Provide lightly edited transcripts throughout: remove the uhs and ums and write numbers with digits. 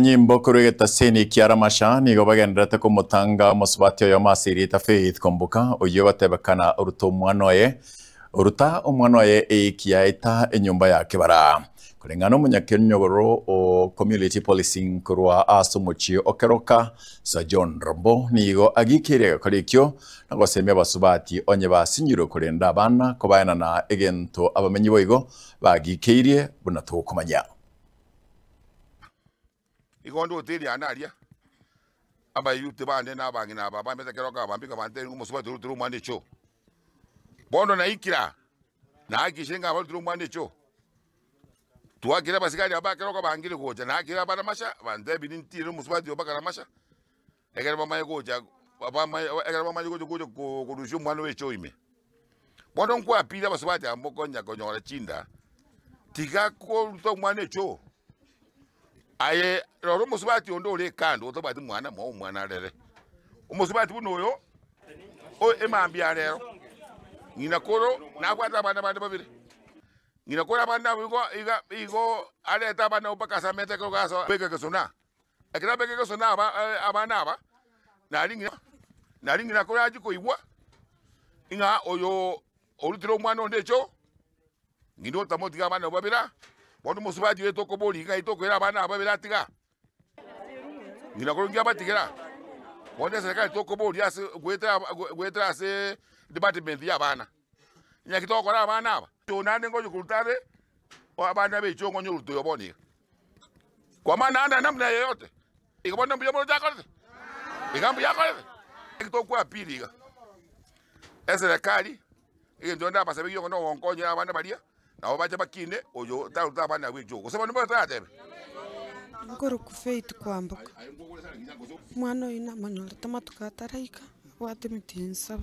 Nyimbo kurigeta seni kiara masha nigo bagendete kumutanga musubati yo masirita Faith Kombuka uyo batebekana uruta umwana oye ikiyaita enyumba yake bara kulingana umunyakenyogoro o community policing kurwa asumuchi okeroka sa John Rombo nigo agikire korikyo nagosemya basubati onye basinyiro kurenda abana kobayana na egento abamenyi boigo bagikeirie bunatukumanya Igondo hoteli analia aba yute bande na bangina baba meta keroka bambika bante ngumusuba turu mwande cho bondo na ikira na akishenga bali turu mwande cho tuakira basikali aba keroka bangile goja na akira bana masha bande bininti ngumusuba dio bakara masha egera mama goja baba mai egera mama goja kurushu mwano wecho ime bondo nkwa pila basubati ambokonya konyora chinda tiga ko to mwande cho aye roro musubati ondo le kando to bati mwana rere umusubati buno yo o emambia rero ngina koro na kwata bana babiri ngina kora bana igo aleta bana upaka samete ko gaso beke ke sona akira beke ke sona abana aba na ringi na kora ajiko iwa inga oyo olutiro mwana ondecho ngindo tamoti ga bana babira Bono musubati weto ko boli ga itoko era bana babira tiga ngina ko ngia batigera bonde serikali to ko boli as gweta ase department ya bana nya kitoko ra bana aba to nande ngojo kultare o abana be chongo nyuruto yoboni kwa maana anda namna yoyote ikabona mbyo moja kwa ikambu yako kitoko apili ga serikali ndio nda basabe yo no wonkonya abana balia na obaje bakine oyo taruta bana wejo kusema nimba tatebe ngoro ku Faith kwambuka mwana ina manyora tamatuka taraika wate mitinsa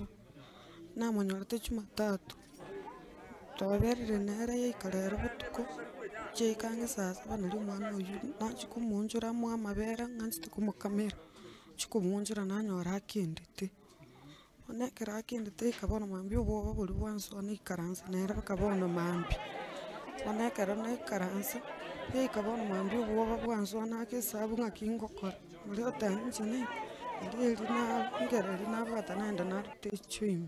na manyora te Jumatatu toberere nera yikarera butuko je kange sasa banali mwana uyu na chikumunjura mwa mabera nganzi kumukamera chikumunjura nanyora akindite onekera akindite kabona mambi obo buli bwanso ni karanza nera bakabona mambi onekera ne karanza ye kabona mambi obo bwanso na kesabu ngakingokora muri otanji ne ndi na ngere na bata naenda na teaching